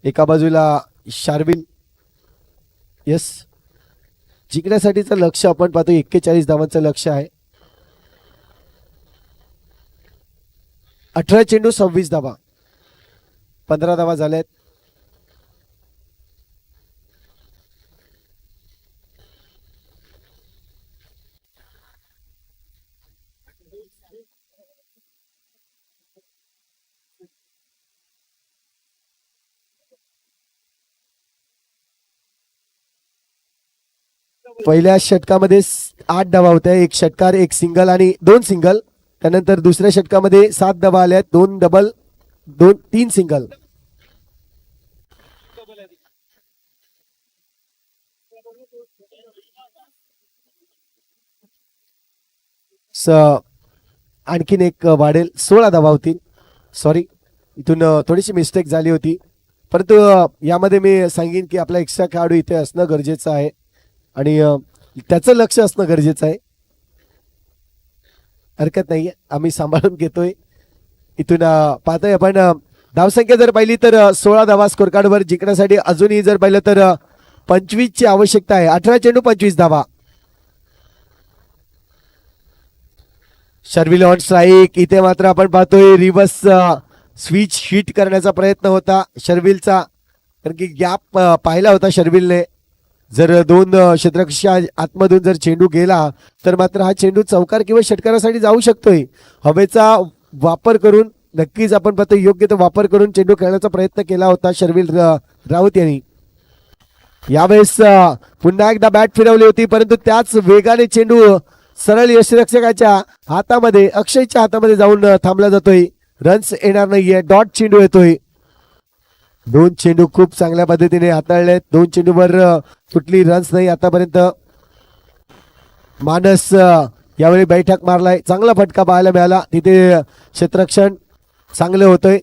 एका बाजूला शार्विल. येस, जिंकण्यासाठीचं लक्ष आपण पाहतो 41 धावांचं लक्ष आहे. 18 चेंडू 26 धावा. 15 धावा झाल्यात. पहिल्या षटकामध्ये 8 धावा होत्या. 1 षटकार, 1 सिंगल आणि 2 सिंगल. त्यानंतर दुसऱ्या षटकामध्ये 7 धावा आल्यात. 2 डबल, 3 सिंगल. आणखीन एक वाढेल. 16 धावा होतील. सॉरी, इथून थोडीशी मिस्टेक झाली होती, परंतु यामध्ये मी सांगेन की आपला एक्स्ट्रा खेळाडू इथे असणं गरजेचं आहे आणि त्याचं लक्ष असणं गरजेचं आहे. हरकत नाहीये, आम्ही सांभाळून घेतोय. इथून पाहतोय आपण धावसंख्या जर पाहिली तर 16 धावा स्कोर कार्डवर. जिंकण्यासाठी अजूनही जर पाहिलं तर 25 ची आवश्यकता आहे. 18 चेंडू 25 धावा. Sharvil on strike. इथे मात्र आपण पाहतोय रिव्हर्स स्विच हिट करण्याचा प्रयत्न होता शर्विलचा, कारण की गॅप पाहिला होता शर्विलने. जर 2 क्षेत्ररक्षका आतमधून जर चेंडू गेला तर मात्र हा चेंडू चौकार किंवा षटकारासाठी जाऊ शकतोय. हवेचा वापर करून नक्कीच आपण पाहतो योग्य तो वापर करून चेंडू खेळण्याचा प्रयत्न केला होता शर्विल राऊत यांनी. यावेळेस पुन्हा एकदा बॅट फिरवली होती, परंतु त्याच वेगाने चेंडू सरळ यष्टिरक्षकाच्या हातामध्ये, अक्षयच्या हातामध्ये जाऊन थांबला जातोय. रन्स येणार नाहीये. डॉट चेंडू येतोय. 2 चेंडू खूप चांगल्या पद्धतीने हाताळलेत. 2 चेंडूवर कुठली रन्स नाही आतापर्यंत. मानस यावेळी बैठक मारलाय. चांगला फटका पाहायला मिळाला. तिथे क्षेत्ररक्षण चांगलं होतंय.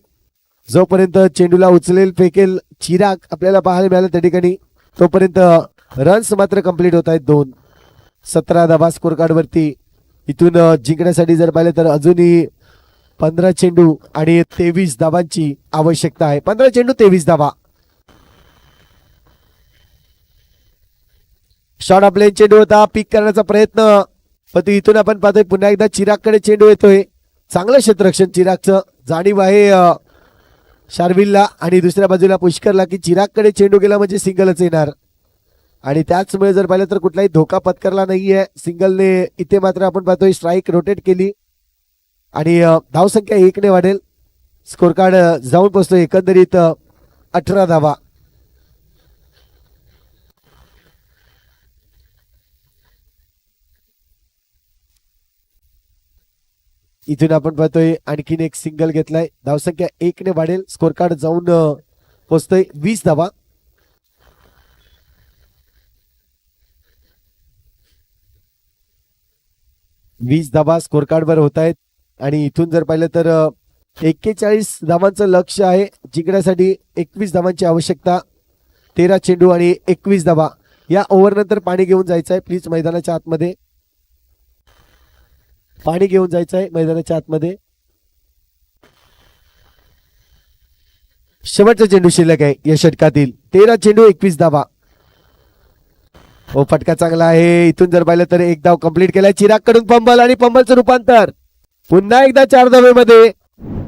जोपर्यंत चेंडूला उचलेल फेकेल चिराग आपल्याला पाहायला मिळाला त्या ठिकाणी, तोपर्यंत रन्स मात्र कंप्लीट होत आहेत 2. 17 धावा स्कोर कार्डवरती. इथून जिंकण्यासाठी जर पाहिलं तर अजूनही 15 चेंडू आणि 23 धावांची आवश्यकता आहे. 15 चेंडू 23 धावा. शॉर्ट ऑफ लेन चेंडू होता. पिक करण्याचा प्रयत्न, पण इथून आपण पाहतोय पुन्हा एकदा चिरागकडे चेंडू येतोय. चांगलं क्षेत्ररक्षण चिरागचं. जाणीव आहे शार्विलला आणि दुसऱ्या बाजूला पुष्करला की चिरागकडे चेंडू गेला म्हणजे सिंगलच येणार, आणि त्याचमुळे जर पाहिलं तर कुठलाही धोका पत्करला नाहीये सिंगलने. इथे मात्र आपण पाहतोय स्ट्राईक रोटेट केली आणि धावसंख्या 1 ने वाढेल. स्कोर कार्ड जाऊन पोहोचतोय एकंदरीत 18 धावा. इथून आपण पाहतोय आणखीन एक सिंगल घेतलाय. धावसंख्या 1 ने वाढेल. स्कोर कार्ड जाऊन पोहोचतोय 20 धावा. वीस धावा स्कोर कार्डवर होत आहेत आणि इथून जर पाहिलं तर 41 धावांचं लक्ष आहे. जिंकण्यासाठी 21 धावांची आवश्यकता. 13 चेंडू आणि 21 धावा. या ओव्हर नंतर पाणी घेऊन जायचं आहे प्लीज मैदानाच्या आतमध्ये. पाणी घेऊन जायचं आहे मैदानाच्या आतमध्ये. शेवटचा चेंडू शिल्लक आहे या षटकातील. 13 चेंडू 21 धावा. हो, फटका चांगला आहे. इथून जर पाहिलं तर एक धाव कंप्लीट केलाय चिरागकडून पंबल आणि पंबलचं रूपांतर पुन्हा एकदा 4 धावेमध्ये.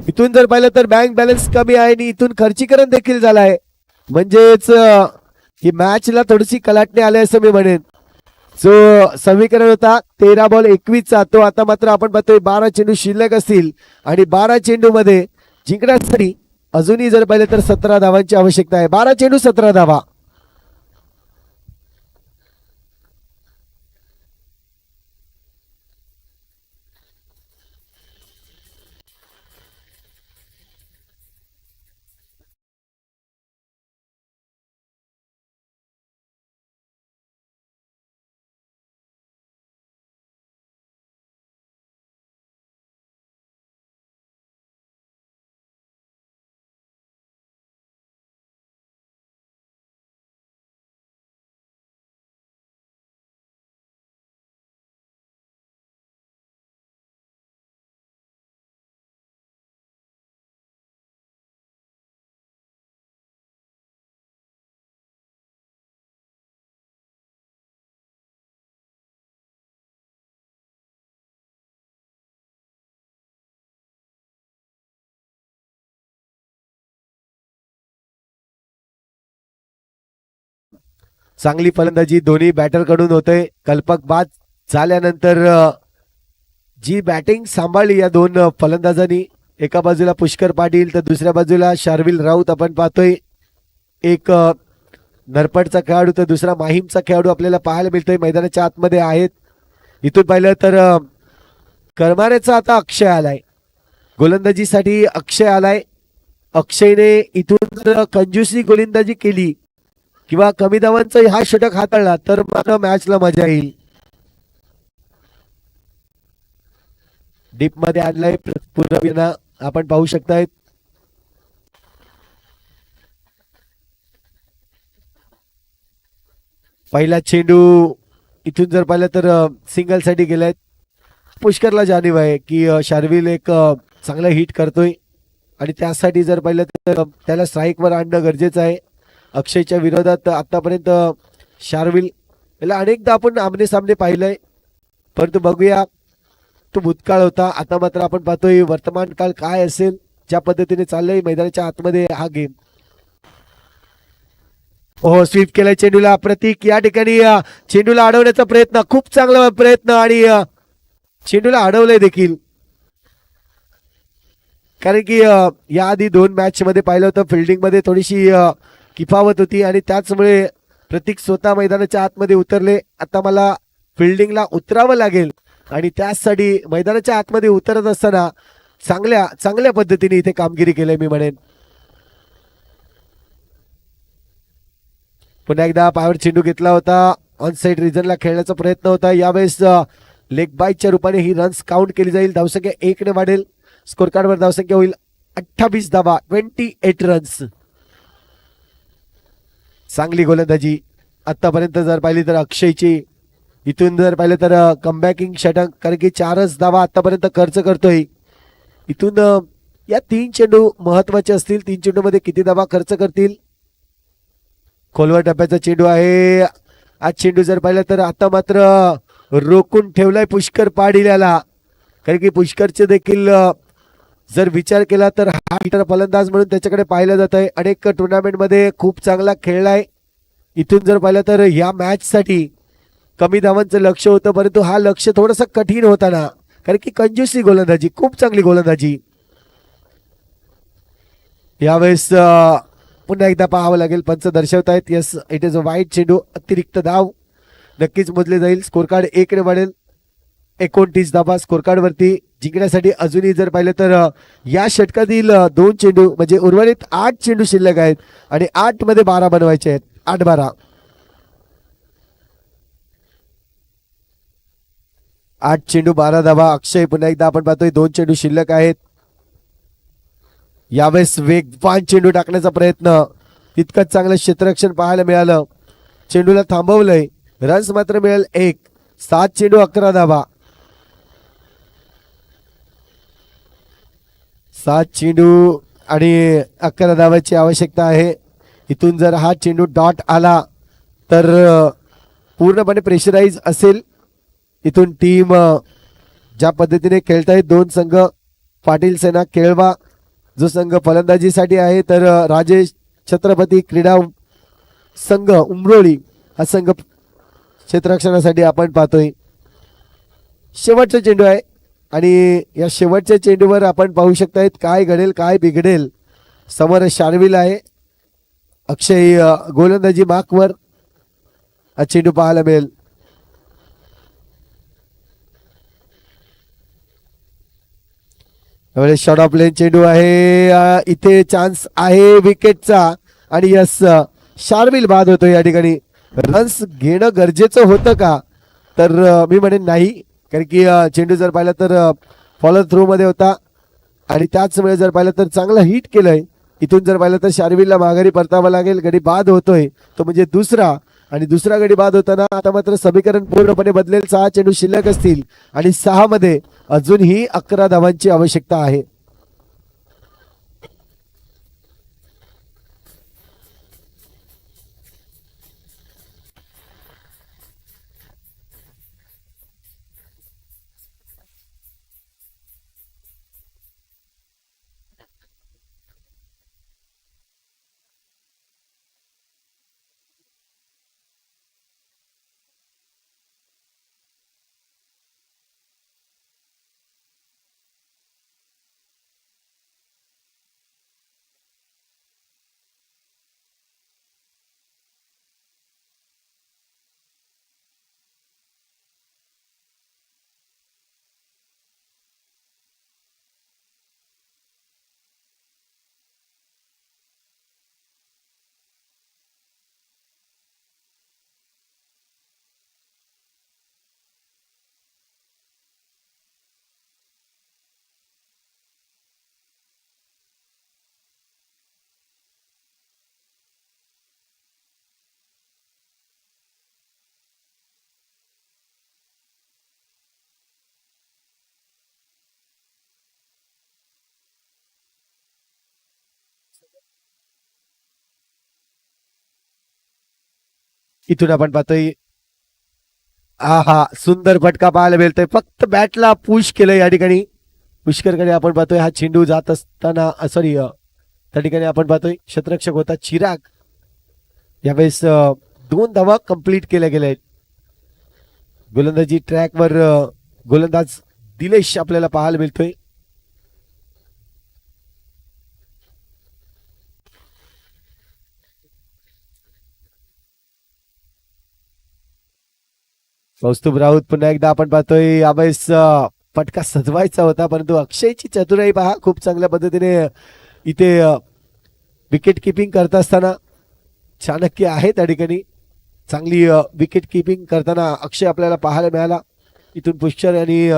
इथून जर पाहिलं तर बँक बॅलन्स कमी आहे आणि इथून खर्चीकरण देखील झालाय. म्हणजेच ही मॅचला थोडीशी कलाटणी आली असं मी म्हणेन. जो समीकरण होता 13 बॉल 21 चा, तो आता मात्र आपण पाहतोय 12 चेंडू शिल्लक असतील आणि 12 चेंडू मध्ये जिंकण्यासाठी अजूनही जर पाहिलं तर 17 धावांची आवश्यकता आहे. 12 चेंडू 17 धावा. चांगली फलंदाजी दोन्ही बॅटर कडून होते. कल्पक बाद झाल्यानंतर जी बॅटिंग सांभाळली या दोन फलंदाजांनी, एका बाजूला पुष्कर पाटील तर दुसऱ्या बाजूला शार्विल राऊत आपण पाहतोय. एक नरपटचा खेळाडू तर दुसरा माहीमचा खेळाडू आपल्याला पाहायला मिळतोय, मैदानाच्या आतमध्ये आहेत. इथून पाहिलं तर करमाऱ्याचा आता अक्षय आलाय गोलंदाजीसाठी. अक्षय आलाय. अक्षयने इथून जर कंजूसी गोलंदाजी केली किंवा कमी धावांचा हा षटक हाताळला तर मात्र मॅचला मजा येईल. डीप मध्ये आणलाय पूर्णवीरना आपण पाहू शकताय. पहिला चेंडू इथून जर पाहिलं तर सिंगल साठी गेलाय. पुष्करला जाणीव आहे की शार्विल एक चांगला हिट करतोय आणि त्यासाठी जर पाहिलं तर त्याला स्ट्राईकवर आणणं गरजेचं आहे. अक्षयच्या विरोधात आतापर्यंत शार्विल याला अनेकदा आपण आमने सामने पाहिलंय, परंतु बघूया तो भूतकाळ होता. आता मात्र आपण पाहतोय वर्तमान काळ काय असेल, ज्या पद्धतीने चाललंय मैदानाच्या आतमध्ये हा गेम. हो, स्वीप केलाय चेंडूला. प्रतीक या ठिकाणी चेंडूला अडवण्याचा प्रयत्न, खूप चांगला प्रयत्न आणि चेंडूला अडवलंय देखील. कारण की याआधी 2 मॅच मध्ये पाहिलं होतं फिल्डिंग मध्ये थोडीशी किफावत होती आणि त्याचमुळे प्रतीक स्वतः मैदानाच्या आतमध्ये उतरले. आता मला फिल्डिंगला उतरावं लागेल आणि त्यासाठी मैदानाच्या आतमध्ये उतरत असताना चांगल्या पद्धतीने इथे कामगिरी केली मी म्हणेन. पुन्हा एकदा पायावर चेंडू घेतला होता. ऑन साइड रिजनला खेळण्याचा प्रयत्न होता. यावेळेस लेग बाईटच्या रूपाने ही रन्स काउंट केली जाईल. धावसंख्या 1 ने वाढेल. स्कोर कार्डवर धावसंख्या होईल 28 धावा, 28 रन्स. चांगली गोलंदाजी आतापर्यंत जर पाहिली तर अक्षयची. इथून जर पाहिलं तर कमबॅकिंग षटक, कारण की 4च धावा आतापर्यंत खर्च करतोय. इथून या 3 चेंडू महत्वाचे असतील. 3 चेंडू मध्ये किती धावा खर्च करतील. खोलवर टप्प्याचा चेंडू आहे. आज चेंडू जर पाहिलं तर आता मात्र रोखून ठेवलाय पुष्कर पाटील याला, कारण की पुष्करचे देखील जर विचार केला तर हा हिटर फलंदाज म्हणून त्याच्याकडे पाहिलं जात आहे. अनेक टुर्नामेंटमध्ये खूप चांगला खेळलाय. इथून जर पाहिलं तर या मॅच साठी कमी धावांचं लक्ष होतं, परंतु हा लक्ष थोडंसं कठीण होता ना, कारण की कंजूसी गोलंदाजी, खूप चांगली गोलंदाजी. यावेळेस पुन्हा एकदा पाहावं लागेल. पंच दर्शवतायत यस इट इज अ वाईट चेंडू. अतिरिक्त धाव नक्कीच मोजले जाईल. स्कोर कार्ड 1 ने वाढेल. 29 धावा स्कोर कार्ड वरती. जिंकण्यासाठी अजूनही जर पाहिलं तर या षटकातील 2 चेंडू म्हणजे उर्वरित 8 चेंडू शिल्लक आहेत आणि 8 मध्ये 12 बनवायचे आहेत. 8-12. 8 चेंडू 12 धावा. अक्षय पुन्हा एकदा आपण पाहतोय 2 चेंडू शिल्लक आहेत. यावेळेस वेगवान चेंडू टाकण्याचा प्रयत्न, तितकंच चांगलं क्षेत्ररक्षण पाहायला मिळालं. चेंडूला थांबवलंय. रन्स मात्र मिळेल 1. 7 चेंडू 11 धावा. 7 चेंडू आणि 11 धावाची आवश्यकता आहे. इथून जर हा चेंडू डॉट आला तर पूर्णपणे प्रेशराईज असेल. इथून टीम ज्या पद्धतीने खेळतायत दोन संघ, पाटील सेना केळवा जो संघ फलंदाजीसाठी आहे, तर राजेश छत्रपती क्रीडा संघ उमरोळी हा संघ क्षेत्ररक्षणासाठी आपण पाहतोय. शेवटचा चेंडू आहे आणि या शेवटच्या चेंडूवर आपण पाहू शकतायत काय घडेल काय बिघडेल. समोर शार्विल आहे, अक्षय गोलंदाजी मार्कवर हा चेंडू पाहायला मिळेल. त्यावेळेस शॉट ऑफ लेन चेंडू आहे, इथे चान्स आहे विकेटचा आणि यस शार्विल बाद होतो. या ठिकाणी रन्स घेणं गरजेचं होतं का, तर मी म्हणेन नाही, कारण की चेंडू जर पाहिला तर फॉलो थ्रू मध्ये होता आणि त्याच वेळेस जर पाहिलं तर चांगलं हिट केलंय. इथून जर पाहिलं तर शार्विलला माघारी परतावं लागेल. गडी बाद होतोय तो म्हणजे दुसरा, आणि दुसरा गडी बाद होताना आता मात्र समीकरण पूर्णपणे बदलेल. 6 चेंडू शिल्लक असतील आणि 6 मध्ये अजूनही 11 धावांची आवश्यकता आहे. इथून आपण पाहतोय सुंदर फटका पाहायला मिळतोय. फक्त बॅटला पुश केलं या ठिकाणी. पुष्करकडे आपण पाहतोय हा चेंडू जात असताना सॉरी त्या ठिकाणी आपण पाहतोय क्षेत्ररक्षक होता चिराग. यावेळेस 2 धावा कंप्लीट केल्या गेल्या आहेत. गोलंदाजी ट्रॅकवर गोलंदाज दिलेश आपल्याला पाहायला मिळतोय. कौस्तुभ राऊत पुन्हा एकदा आपण पाहतोय. यावेळेस फटका सजवायचा होता, परंतु अक्षयची चतुराई पहा, खूप चांगल्या पद्धतीने इथे विकेट किपिंग करत असताना चाणक्य आहे त्या ठिकाणी. चांगली विकेट किपिंग करताना अक्षय आपल्याला पाहायला मिळाला. इथून पुष्कर आणि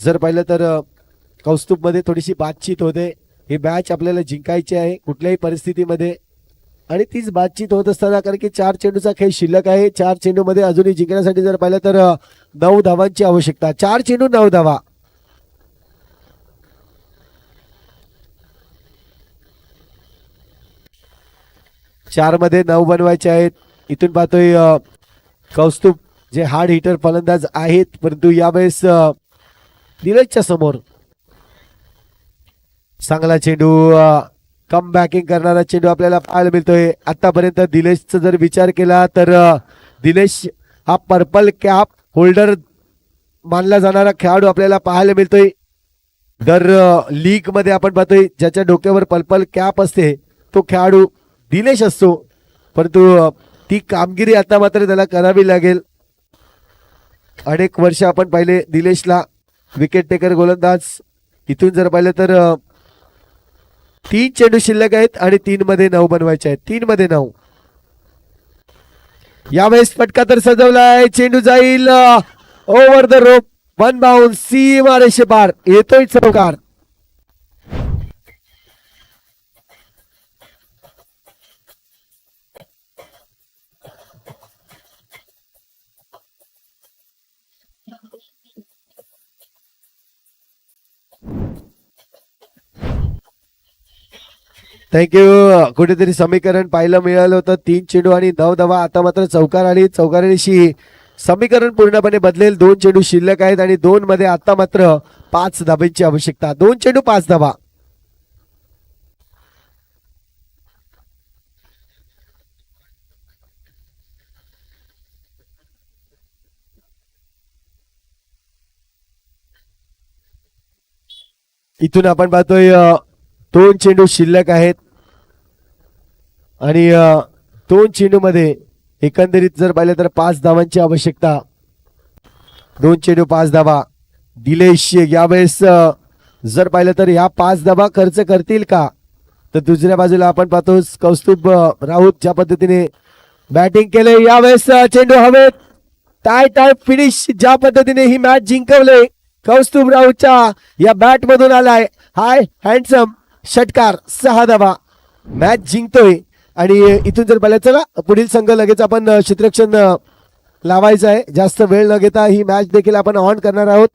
जर पाहिलं तर कौस्तुभमध्ये थोडीशी बातचीत होते. ही मॅच आपल्याला जिंकायची आहे कुठल्याही परिस्थितीमध्ये, आणि तीच बातचीत होत असताना कारण की 4 चेंडूचा खेळ शिल्लक आहे. 4 चेंडूमध्ये अजूनही जिंकण्यासाठी जर पाहिलं तर 9 धावांची आवश्यकता. 4 चेंडू 9 धावा. चार मध्ये 9 बनवायचे आहेत. इथून पाहतोय कौस्तुभ जे हार्ड हिटर फलंदाज आहेत, परंतु यावेळेस नीरजच्या समोर चांगला चेंडू कम बॅकिंग करणारा चेंडू आपल्याला पाहायला मिळतोय. आतापर्यंत दिलेशचा जर विचार केला तर दिलेश हा पर्पल कॅप होल्डर मानला जाणारा खेळाडू आपल्याला पाहायला मिळतोय. दर लीग मध्ये आपण पाहतोय ज्याच्या डोक्यावर पर्पल कॅप असते तो खेळाडू दिलेश असतो, परंतु ती कामगिरी आता मात्र त्याला करावी लागेल. अनेक वर्ष आपण पाहिले दिलेशला विकेट टेकर गोलंदाज. इथून जर पाहिलं तर 3 चेंडू शिल्लक आहेत आणि 3 मध्ये 9 बनवायचे आहेत. 3 मध्ये 9. यावेळेस फटका तर सजवलाय. चेंडू जाईल ओव्हर द रोप, 1 बाउंस, सीमा रेषे पार. येतोय चौकार. थँक्यू. कुठेतरी समीकरण पाहायला मिळालं होतं. 3 चेंडू आणि 9 धावा. आता मात्र चौकाराणीशी समीकरण पूर्णपणे बदलेल. 2 चेंडू शिल्लक आहेत आणि 2 मध्ये आता मात्र 5 धाब्यांची आवश्यकता. 2 चेंडू 5 धावा. इथून आपण पाहतोय 2 चेंडू शिल्लक आहेत आणि 2 चेंडू मध्ये एकंदरीत जर पाहिलं तर 5 धावांची आवश्यकता. 2 चेंडू 5 धावा. दिलेश यावेळेस जर पाहिलं तर ह्या 5 धावा खर्च करतील का? तर दुसऱ्या बाजूला आपण पाहतो कौस्तुभ राऊत ज्या पद्धतीने बॅटिंग केले यावेळेस चेंडू हवेत. टाय फिनिश ज्या पद्धतीने ही मॅच जिंकवले कौस्तुभ राऊतच्या या बॅट मधून आलाय. हाय हँडसम षटकार. 6 धावा. मॅच जिंकतोय आणि इथून जर पाहिलं चला पुढील संघ लगेच आपण क्षेत्ररक्षण लावायचं आहे. जास्त वेळ न घेता ही मॅच देखील आपण ऑन करणार आहोत.